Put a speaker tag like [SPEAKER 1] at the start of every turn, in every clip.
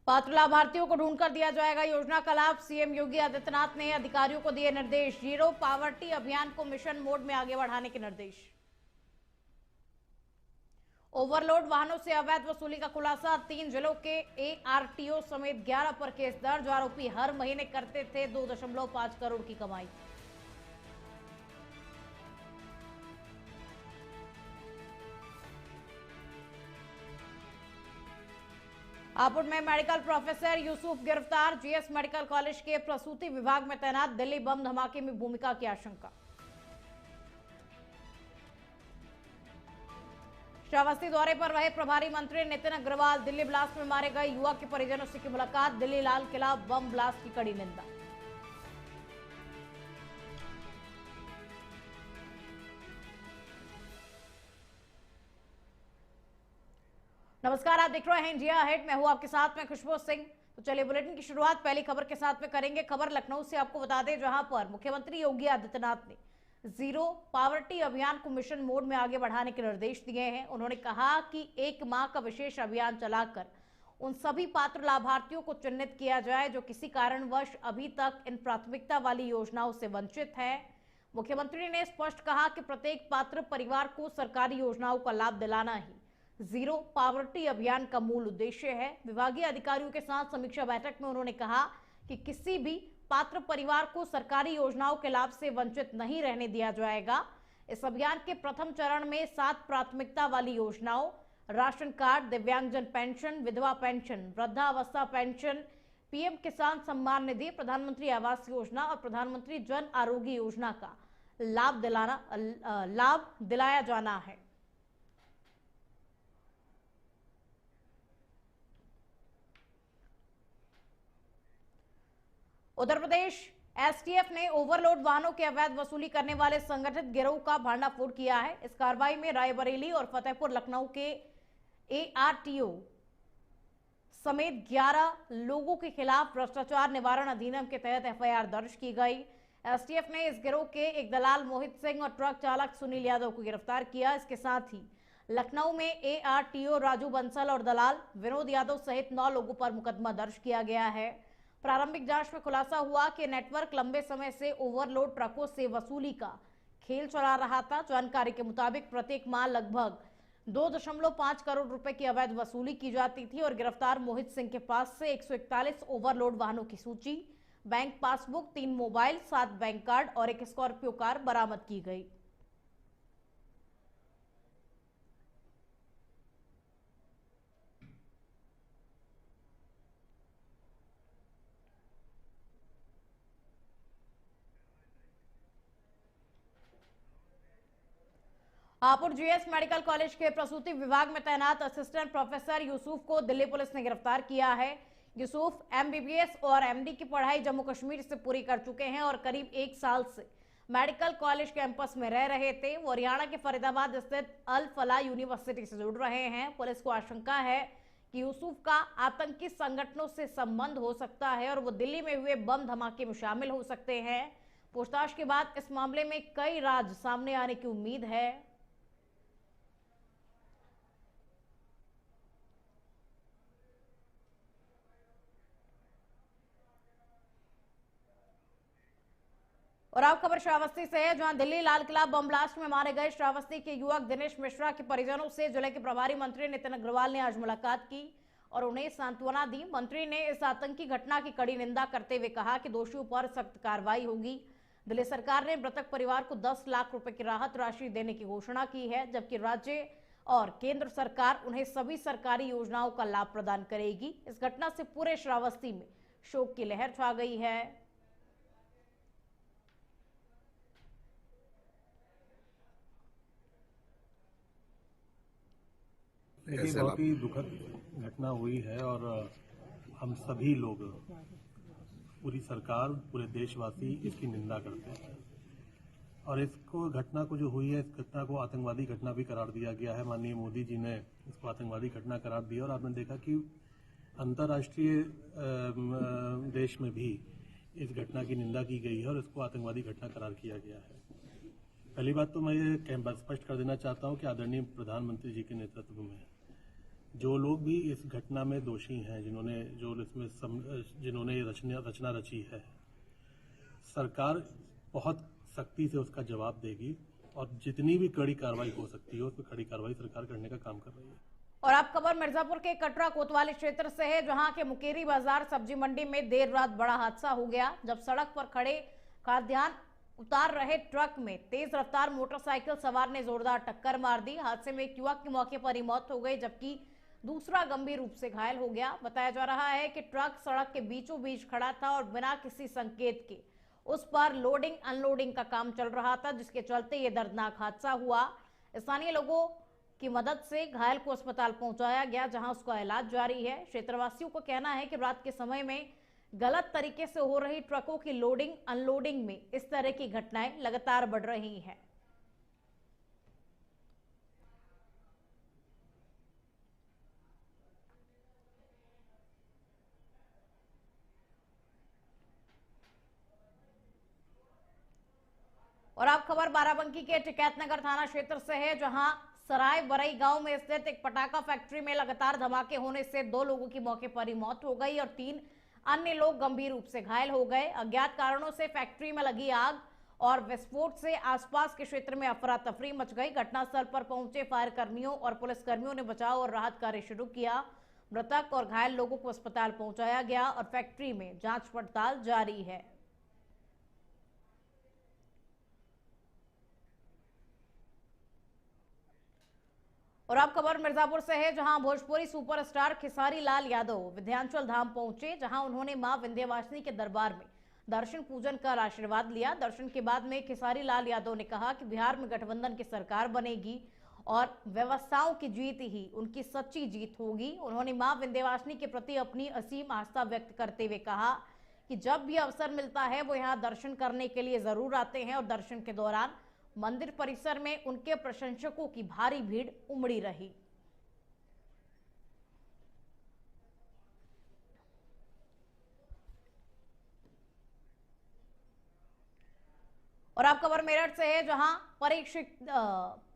[SPEAKER 1] पात्र लाभार्थियों को ढूंढकर दिया जाएगा योजना का लाभ। सीएम योगी आदित्यनाथ ने अधिकारियों को दिए निर्देश। जीरो पावर्टी अभियान को मिशन मोड में आगे बढ़ाने के निर्देश। ओवरलोड वाहनों से अवैध वसूली का खुलासा। 3 जिलों के एआरटीओ समेत 11 पर केस दर्ज। आरोपी हर महीने करते थे 2.5 करोड़ की कमाई। हापुड़ में मेडिकल प्रोफेसर यूसुफ गिरफ्तार। जीएस मेडिकल कॉलेज के प्रसूति विभाग में तैनात। दिल्ली बम धमाके में भूमिका की आशंका। श्रावस्ती दौरे पर रहे प्रभारी मंत्री नितिन अग्रवाल। दिल्ली ब्लास्ट में मारे गए युवक के परिजनों से की मुलाकात। दिल्ली लाल किला बम ब्लास्ट की कड़ी निंदा। नमस्कार, आप देख रहे हैं इंडिया अहेड। मैं हूं आपके साथ में खुशबू सिंह। तो चलिए बुलेटिन की शुरुआत पहली खबर के साथ में करेंगे। खबर लखनऊ से आपको बता दें, जहां पर मुख्यमंत्री योगी आदित्यनाथ ने जीरो पावर्टी अभियान को मिशन मोड में आगे बढ़ाने के निर्देश दिए हैं। उन्होंने कहा कि 1 माह का विशेष अभियान चलाकर उन सभी पात्र लाभार्थियों को चिन्हित किया जाए जो किसी कारणवश अभी तक इन प्राथमिकता वाली योजनाओं से वंचित हैं। मुख्यमंत्री ने स्पष्ट कहा कि प्रत्येक पात्र परिवार को सरकारी योजनाओं का लाभ दिलाना ही जीरो पावर्टी अभियान का मूल उद्देश्य है। विभागीय अधिकारियों के साथ समीक्षा बैठक में उन्होंने कहा कि किसी भी पात्र परिवार को सरकारी योजनाओं के लाभ से वंचित नहीं रहने दिया जाएगा। इस अभियान के प्रथम चरण में 7 प्राथमिकता वाली योजनाओं राशन कार्ड, दिव्यांगजन पेंशन, विधवा पेंशन, वृद्धावस्था पेंशन, पीएम किसान सम्मान निधि, प्रधानमंत्री आवास योजना और प्रधानमंत्री जन आरोग्य योजना का लाभ दिलाया जाना है। उत्तर प्रदेश एसटीएफ ने ओवरलोड वाहनों के अवैध वसूली करने वाले संगठित गिरोह का भांडाफोड़ किया है। इस कार्रवाई में रायबरेली और फतेहपुर लखनऊ के एआरटीओ समेत 11 लोगों के खिलाफ भ्रष्टाचार निवारण अधिनियम के तहत एफआईआर दर्ज की गई। एसटीएफ ने इस गिरोह के एक दलाल मोहित सिंह और ट्रक चालक सुनील यादव को गिरफ्तार किया। इसके साथ ही लखनऊ में एआरटीओ राजू बंसल और दलाल विनोद यादव सहित 9 लोगों पर मुकदमा दर्ज किया गया है। प्रारंभिक जांच में खुलासा हुआ कि नेटवर्क लंबे समय से ओवरलोड ट्रकों से वसूली का खेल चला रहा था। जानकारी के मुताबिक प्रत्येक माह लगभग 2.5 करोड़ रुपए की अवैध वसूली की जाती थी और गिरफ्तार मोहित सिंह के पास से 141 ओवरलोड वाहनों की सूची, bank passbook, 3 mobile, 7 bank card और एक स्कॉर्पियो कार बरामद की गई। हापुड़ जीएस मेडिकल कॉलेज के प्रसूति विभाग में तैनात असिस्टेंट प्रोफेसर यूसुफ को दिल्ली पुलिस ने गिरफ्तार किया है। यूसुफ एमबीबीएस और एमडी की पढ़ाई जम्मू कश्मीर से पूरी कर चुके हैं और करीब 1 साल से मेडिकल कॉलेज कैंपस में रह रहे थे। वो हरियाणा के फरीदाबाद स्थित अल फलाह यूनिवर्सिटी से जुड़ रहे हैं। पुलिस को आशंका है कि यूसुफ का आतंकी संगठनों से संबंध हो सकता है और वो दिल्ली में हुए बम धमाके में शामिल हो सकते हैं। पूछताछ के बाद इस मामले में कई राज सामने आने की उम्मीद है। और अब खबर श्रावस्ती से है, जहां दिल्ली लाल किला बम ब्लास्ट में मारे गए श्रावस्ती के युवक दिनेश मिश्रा के परिजनों से जिले के प्रभारी मंत्री नितिन अग्रवाल ने आज मुलाकात की और उन्हें सांत्वना दी। मंत्री ने इस आतंकी घटना की कड़ी निंदा करते हुए कहा कि दोषियों पर सख्त कार्रवाई होगी। दिल्ली सरकार ने मृतक परिवार को 10 लाख रुपए की राहत राशि देने की घोषणा की है, जबकि राज्य और केंद्र सरकार उन्हें सभी सरकारी योजनाओं का लाभ प्रदान करेगी। इस घटना से पूरे श्रावस्ती में शोक की लहर छा गई है।
[SPEAKER 2] देखिए, बहुत ही दुखद घटना हुई है और हम सभी लोग, पूरी सरकार, पूरे देशवासी इसकी निंदा करते हैं और इसको घटना को जो हुई है, इस घटना को आतंकवादी घटना भी करार दिया गया है। माननीय मोदी जी ने इसको आतंकवादी घटना करार दिया और आपने देखा कि अंतर्राष्ट्रीय देश में भी इस घटना की निंदा की गई है और इसको आतंकवादी घटना करार किया गया है। पहली बात तो मैं ये स्पष्ट कर देना चाहता हूँ कि आदरणीय प्रधानमंत्री जी के नेतृत्व में जो लोग भी इस घटना में दोषी हैं, जिन्होंने रचना रची है, सरकार बहुत सख्ती से उसका जवाब देगी और जितनी भी कड़ी कार्रवाई हो सकती है उस पर कड़ी कार्रवाई सरकार करने का काम कर रही है।
[SPEAKER 1] और आप खबर मिर्जापुर के कटरा कोतवाली क्षेत्र से है, जहां के मुकेरी बाजार सब्जी मंडी में देर रात बड़ा हादसा हो गया, जब सड़क पर खड़े खाद्यान्न उतार रहे ट्रक में तेज रफ्तार मोटरसाइकिल सवार ने जोरदार टक्कर मार दी। हादसे में एक युवक की मौके पर ही मौत हो गई, जबकि दूसरा गंभीर रूप से घायल हो गया। बताया जा रहा है कि ट्रक सड़क के बीचों बीच खड़ा था और बिना किसी संकेत के उस पर लोडिंग अनलोडिंग का काम चल रहा था, जिसके चलते ये दर्दनाक हादसा हुआ। स्थानीय लोगों की मदद से घायल को अस्पताल पहुंचाया गया, जहां उसका इलाज जारी है। क्षेत्रवासियों का कहना है कि रात के समय में गलत तरीके से हो रही ट्रकों की लोडिंग अनलोडिंग में इस तरह की घटनाएं लगातार बढ़ रही हैं। और आप खबर बाराबंकी के टिकैतनगर थाना क्षेत्र से है, जहां सराय बरई गांव में स्थित एक पटाखा फैक्ट्री में लगातार धमाके होने से 2 लोगों की मौके पर ही मौत हो गई और 3 अन्य लोग गंभीर रूप से घायल हो गए। अज्ञात कारणों से फैक्ट्री में लगी आग और विस्फोट से आसपास के क्षेत्र में अफरा तफरी मच गई। घटनास्थल पर पहुंचे फायर कर्मियों और पुलिसकर्मियों ने बचाव और राहत कार्य शुरू किया। मृतक और घायल लोगों को अस्पताल पहुंचाया गया और फैक्ट्री में जांच पड़ताल जारी है। और आप खबर मिर्जापुर से है, जहां भोजपुरी सुपरस्टार खेसारी लाल यादव विंध्याचल धाम पहुंचे, जहां उन्होंने मां विंध्यवासिनी के दरबार में दर्शन पूजन कर आशीर्वाद लिया। दर्शन के बाद में खेसारी लाल यादव ने कहा कि बिहार में गठबंधन की सरकार बनेगी और व्यवस्थाओं की जीत ही उनकी सच्ची जीत होगी। उन्होंने मां विंध्यवासिनी के प्रति अपनी असीम आस्था व्यक्त करते हुए कहा कि जब भी अवसर मिलता है वो यहाँ दर्शन करने के लिए जरूर आते हैं और दर्शन के दौरान मंदिर परिसर में उनके प्रशंसकों की भारी भीड़ उमड़ी रही। और आप खबर मेरठ से है, जहां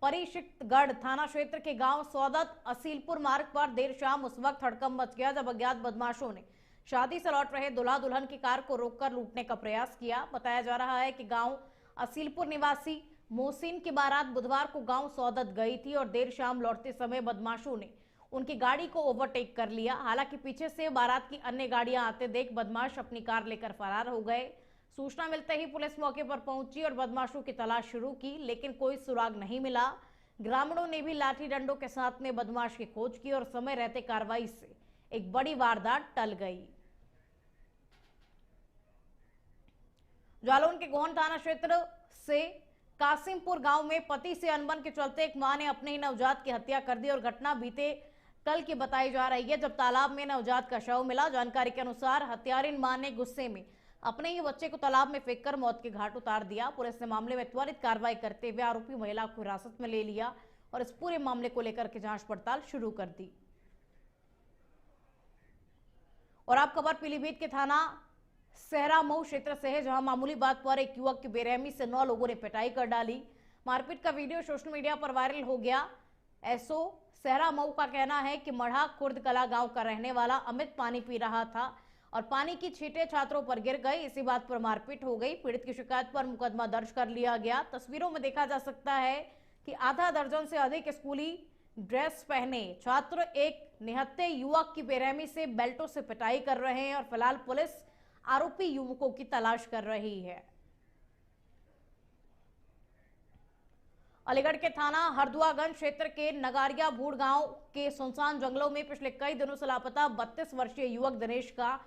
[SPEAKER 1] परीक्षितगढ़ थाना क्षेत्र के गांव सौदत असीलपुर मार्ग पर देर शाम उस वक्त हड़कंप मच गया जब अज्ञात बदमाशों ने शादी से लौट रहे दूल्हा दुल्हन की कार को रोककर लूटने का प्रयास किया। बताया जा रहा है कि गांव असीलपुर निवासी मोहसिन की बारात बुधवार को गांव सौदत गई थी और देर शाम लौटते समय बदमाशों ने उनकी गाड़ी को ओवरटेक कर लिया। हालांकि पीछे से बारात की अन्य गाड़ियां आते देख बदमाश अपनी कार लेकर फरार हो गए। सूचना मिलते ही पुलिस मौके पर पहुंची और बदमाशों की तलाश शुरू की, लेकिन कोई सुराग नहीं मिला। ग्रामीणों ने भी लाठी डंडों के साथ में बदमाश की खोज की और समय रहते कार्रवाई से एक बड़ी वारदात टल गई। जालौन के गोहन थाना क्षेत्र से कासिमपुर गांव में पति से अनबन के चलते एक मां ने अपने ही नवजात की हत्या कर दी और घटना बीते कल की बताई जा रही है, जब तालाब में नवजात का शव मिला। जानकारी के अनुसार हत्यारिन मां ने गुस्से में अपने ही बच्चे को तालाब में फेंककर मौत के घाट उतार दिया। पुलिस ने मामले में त्वरित कार्रवाई करते हुए आरोपी महिला को हिरासत में ले लिया और इस पूरे मामले को लेकर के जांच पड़ताल शुरू कर दी। और आप खबर पीलीभीत के थाना सहरा मऊ क्षेत्र से है, जहां मामूली बात पर एक युवक की बेरहमी से 9 लोगों ने पिटाई कर डाली। मारपीट का वीडियो सोशल मीडिया पर वायरल हो गया। एसओ सहरा मऊ का कहना है कि मढ़ा खुर्द कला गांव का रहने वाला अमित पानी पी रहा था और पानी की छींटे छात्रों पर गिर गई। इसी बात पर मारपीट हो गई। पीड़ित की शिकायत पर मुकदमा दर्ज कर लिया गया। तस्वीरों में देखा जा सकता है कि आधा दर्जन से अधिक स्कूली ड्रेस पहने छात्र एक निहत्थे युवक की बेरहमी से बेल्टों से पिटाई कर रहे हैं और फिलहाल पुलिस आरोपी युवकों की तलाश कर रही है। अलीगढ़ के थाना हरदुआगंज क्षेत्र के नगारिया भूड़ गांव के सुनसान जंगलों में पिछले कई दिनों से लापता 32 वर्षीय युवक दिनेश का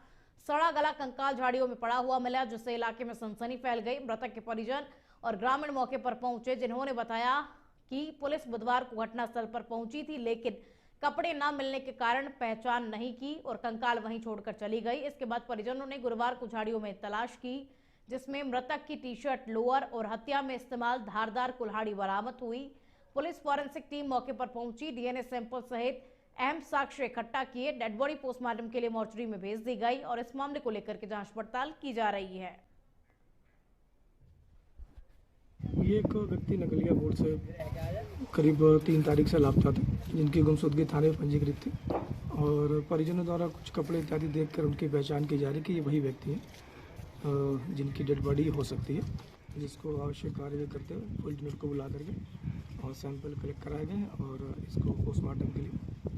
[SPEAKER 1] सड़ा गला कंकाल झाड़ियों में पड़ा हुआ मिला, जिससे इलाके में सनसनी फैल गई। मृतक के परिजन और ग्रामीण मौके पर पहुंचे, जिन्होंने बताया कि पुलिस बुधवार को घटनास्थल पर पहुंची थी, लेकिन कपड़े न मिलने के कारण पहचान नहीं की और कंकाल वहीं छोड़कर चली गई। इसके बाद परिजनों ने गुरुवार को झाड़ियों में तलाश की, जिसमें मृतक की टी-शर्ट, लोअर और हत्या में इस्तेमाल धारदार कुल्हाड़ी बरामद हुई। पुलिस फॉरेंसिक टीम मौके पर पहुंची, डीएनए सैंपल सहित अहम साक्ष्य इकट्ठा किए। डेड बॉडी पोस्टमार्टम के लिए मोर्चरी में भेज दी गई और इस मामले को लेकर के जांच पड़ताल की जा रही है।
[SPEAKER 3] ये एक व्यक्ति नकलिया बोर्ड से करीब 3 तारीख से लापता था, जिनकी गुमशुदगी थाने में पंजीकृत थी और परिजनों द्वारा कुछ कपड़े इत्यादि देखकर उनकी पहचान की जा रही कि ये वही व्यक्ति है जिनकी डेड बॉडी हो सकती है, जिसको आवश्यक कार्रवाई करते हुए पुलिस यूनिट को बुला करके और सैंपल कलेक्ट कराए गए और इसको पोस्टमार्टम के लिए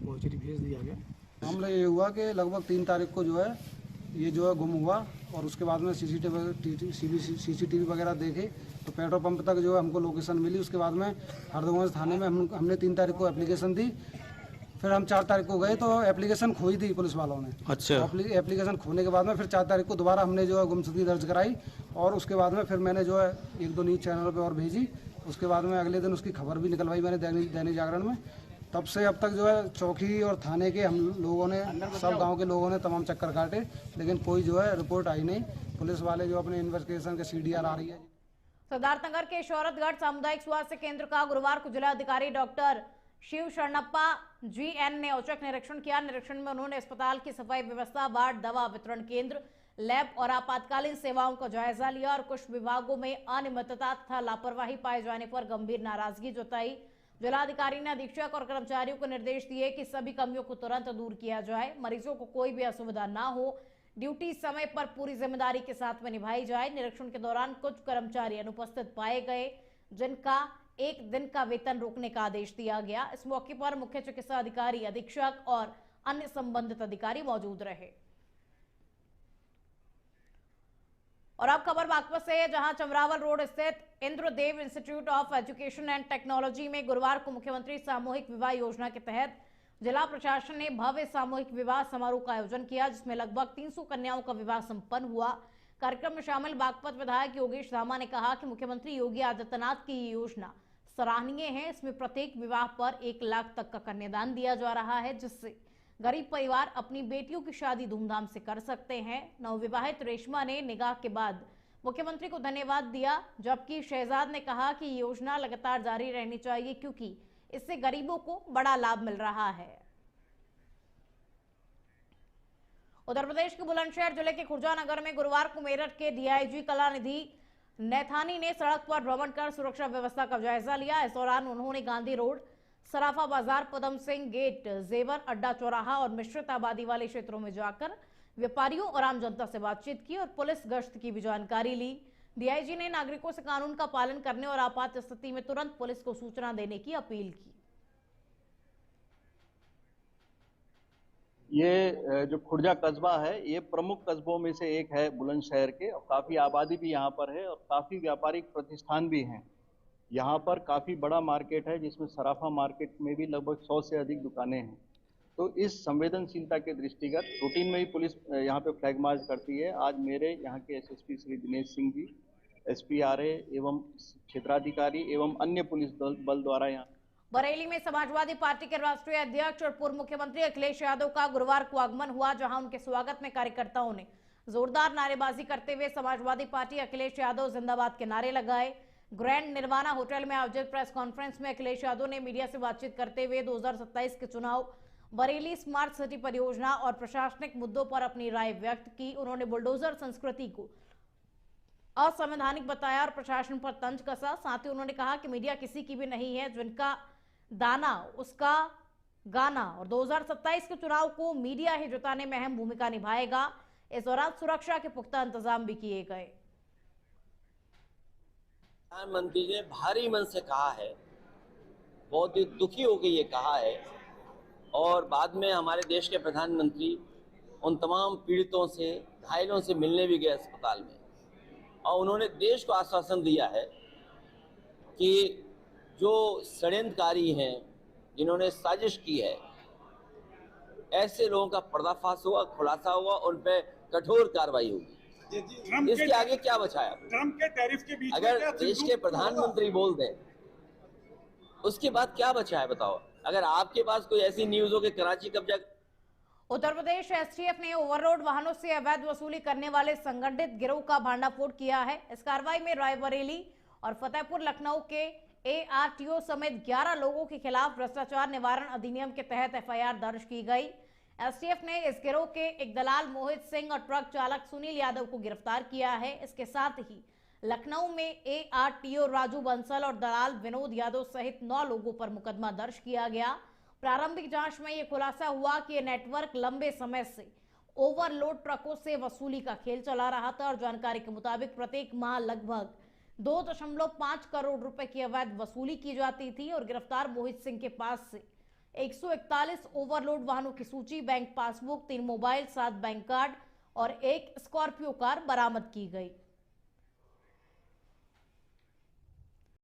[SPEAKER 3] मोर्चरी भेज दिया गया।
[SPEAKER 4] मामला ये हुआ कि लगभग 3 तारीख को जो है ये जो है गुम हुआ और उसके बाद में सीसीटीवी वगैरह देखे तो पेट्रोल पंप तक जो है हमको लोकेशन मिली। उसके बाद में हरदोगंज थाने में हमने 3 तारीख को एप्लीकेशन दी। फिर हम 4 तारीख को गए तो एप्लीकेशन खोई थी पुलिस वालों ने। अच्छा। एप्लीकेशन खोने के बाद में फिर 4 तारीख को दोबारा हमने जो है गुमशुदगी दर्ज कराई और उसके बाद में फिर मैंने जो है 1-2 न्यूज़ चैनल पर और भेजी। उसके बाद में अगले दिन उसकी खबर भी निकलवाई मैंने दैनिक जागरण में। तब से अब तक जो है चौकी और थाने के हम लोगों ने, सब गांव के लोगों ने तमाम चक्कर काटे, लेकिन कोई जो है रिपोर्ट आई नहीं। पुलिस वाले जो अपने इन्वेस्टिगेशन के CDR आ रही है।
[SPEAKER 1] सिद्धार्थनगर के शौरतगढ़ सामुदायिक स्वास्थ्य केंद्र का गुरुवार को जिलाधिकारी डॉक्टर शिव शरणप्पा GN ने औचक निरीक्षण किया। निरीक्षण में उन्होंने अस्पताल की सफाई व्यवस्था, वार्ड, दवा वितरण केंद्र, लैब और आपातकालीन सेवाओं का जायजा लिया और कुछ विभागों में अनियमितता तथा लापरवाही पाए जाने पर गंभीर नाराजगी जताई। जिलाधिकारी ने अधीक्षक और कर्मचारियों को निर्देश दिए कि सभी कमियों को तुरंत दूर किया जाए, मरीजों को कोई भी असुविधा ना हो, ड्यूटी समय पर पूरी जिम्मेदारी के साथ में निभाई जाए। निरीक्षण के दौरान कुछ कर्मचारी अनुपस्थित पाए गए, जिनका 1 दिन का वेतन रोकने का आदेश दिया गया। इस मौके पर मुख्य चिकित्सा अधिकारी, अधीक्षक और अन्य संबंधित अधिकारी मौजूद रहे। और अब खबर बागपत से है, जहां चमरावल रोड स्थित Indradev institute of education and technology में गुरुवार को मुख्यमंत्री सामूहिक विवाह योजना के तहत जिला प्रशासन ने भव्य सामूहिक विवाह समारोह का आयोजन किया, जिसमें लगभग 300 कन्याओं का विवाह संपन्न हुआ। कार्यक्रम में शामिल बागपत विधायक योगेश धामा ने कहा कि मुख्यमंत्री योगी आदित्यनाथ की ये योजना सराहनीय है। इसमें प्रत्येक विवाह पर 1 लाख तक का कन्यादान दिया जा रहा है, जिससे गरीब परिवार अपनी बेटियों की शादी धूमधाम से कर सकते हैं। नवविवाहित रेशमा ने निकाह के बाद मुख्यमंत्री को धन्यवाद दिया, जबकि शहजाद ने कहा कि योजना लगातार जारी रहनी चाहिए क्योंकि इससे गरीबों को बड़ा लाभ मिल रहा है। उत्तर प्रदेश के बुलंदशहर जिले के खुर्जा नगर में गुरुवार को मेरठ के DIG कलानिधि नैथानी ने सड़क पर भ्रमण कर सुरक्षा व्यवस्था का जायजा लिया। इस दौरान उन्होंने गांधी रोड, सराफा बाजार, पदम सिंह गेट, जेवर अड्डा चौराहा और मिश्रित आबादी वाले क्षेत्रों में जाकर व्यापारियों और आम जनता से बातचीत की और पुलिस गश्त की भी जानकारी ली। DIG ने नागरिकों से कानून का पालन करने और आपात स्थिति में तुरंत पुलिस को सूचना देने की अपील की।
[SPEAKER 5] ये जो खुर्जा कस्बा है, ये प्रमुख कस्बों में से एक है बुलंदशहर के, और काफी आबादी भी यहाँ पर है और काफी व्यापारिक प्रतिष्ठान भी हैं। यहाँ पर काफ़ी बड़ा मार्केट है, जिसमें सराफा मार्केट में भी लगभग 100 से अधिक दुकानें हैं। तो इस संवेदनशीलता के दृष्टिगत रूटीन में ही पुलिस यहाँ पे फ्लैग मार्च करती है। आज मेरे यहाँ के SSP Shri Dinesh Singh ji, SP RA एवं क्षेत्राधिकारी एवं अन्य पुलिस बल द्वारा यहाँ।
[SPEAKER 1] बरेली में समाजवादी पार्टी के राष्ट्रीय अध्यक्ष और पूर्व मुख्यमंत्री अखिलेश यादव का गुरुवार को आगमन हुआ, जहां उनके स्वागत में कार्यकर्ताओं ने जोरदार नारेबाजी करते हुए समाजवादी पार्टी अखिलेश यादव जिंदाबाद के नारे लगाए। ग्रैंड निर्वाणा होटल में आयोजित प्रेस कॉन्फ्रेंस में अखिलेश यादव ने मीडिया से बातचीत करते हुए 2027 के चुनाव, बरेली स्मार्ट सिटी परियोजना और प्रशासनिक मुद्दों पर अपनी राय व्यक्त की। उन्होंने बुलडोजर संस्कृति को असंवैधानिक बताया और प्रशासन पर तंज कसा। साथ ही उन्होंने कहा कि मीडिया किसी की भी नहीं है, जिनका दाना उसका गाना, और 2027 के चुनाव को मीडिया ही जिताने में अहम भूमिका निभाएगा। इस दौरान सुरक्षा के पुख्ता इंतजाम भी किए गए।
[SPEAKER 6] प्रधानमंत्री ने भारी मन से कहा है, बहुत ही दुखी होकर ये कहा है, और बाद में हमारे देश के प्रधानमंत्री उन तमाम पीड़ितों से, घायलों से मिलने भी गए अस्पताल में, और उन्होंने देश को आश्वासन दिया है कि जो षड्यंत्रकारी हैं, जिन्होंने साजिश की है, ऐसे लोगों का पर्दाफाश हुआ, खुलासा हुआ, उन पर कठोर कार्रवाई होगी। इसके आगे क्या बचाया?
[SPEAKER 7] ट्रम्प के टैरिफ के बीच
[SPEAKER 6] अगर देश के प्रधानमंत्री बोल दें, उसके बाद क्या बचा है बताओ? अगर आपके पास कोई ऐसी न्यूज हो कि कराची कब्जा।
[SPEAKER 1] उत्तर प्रदेश STF ने ओवरलोड वाहनों से अवैध वसूली करने वाले संगठित गिरोह का भांडाफोड़ किया है। इस कार्रवाई में रायबरेली और फतेहपुर लखनऊ के ARTO समेत 11 लोगों के खिलाफ भ्रष्टाचार निवारण अधिनियम के तहत FIR दर्ज की गई। STF ने इस गिरोह के एक दलाल मोहित सिंह और ट्रक चालक सुनील यादव को गिरफ्तार किया है। इसके साथ ही लखनऊ में ARTO राजू बंसल और दलाल विनोद यादव सहित 9 लोगों पर मुकदमा दर्ज किया गया। प्रारंभिक जांच में यह खुलासा हुआ कि यह नेटवर्क लंबे समय से ओवरलोड ट्रकों से वसूली का खेल चला रहा था और जानकारी के मुताबिक प्रत्येक माह लगभग 2.5 करोड़ रुपए की अवैध वसूली की जाती थी और गिरफ्तार मोहित सिंह के पास से 141 ओवरलोड वाहनों की सूची, bank passbook, 3 mobile, 7 bank card और 1 स्कॉर्पियो कार बरामद की गई।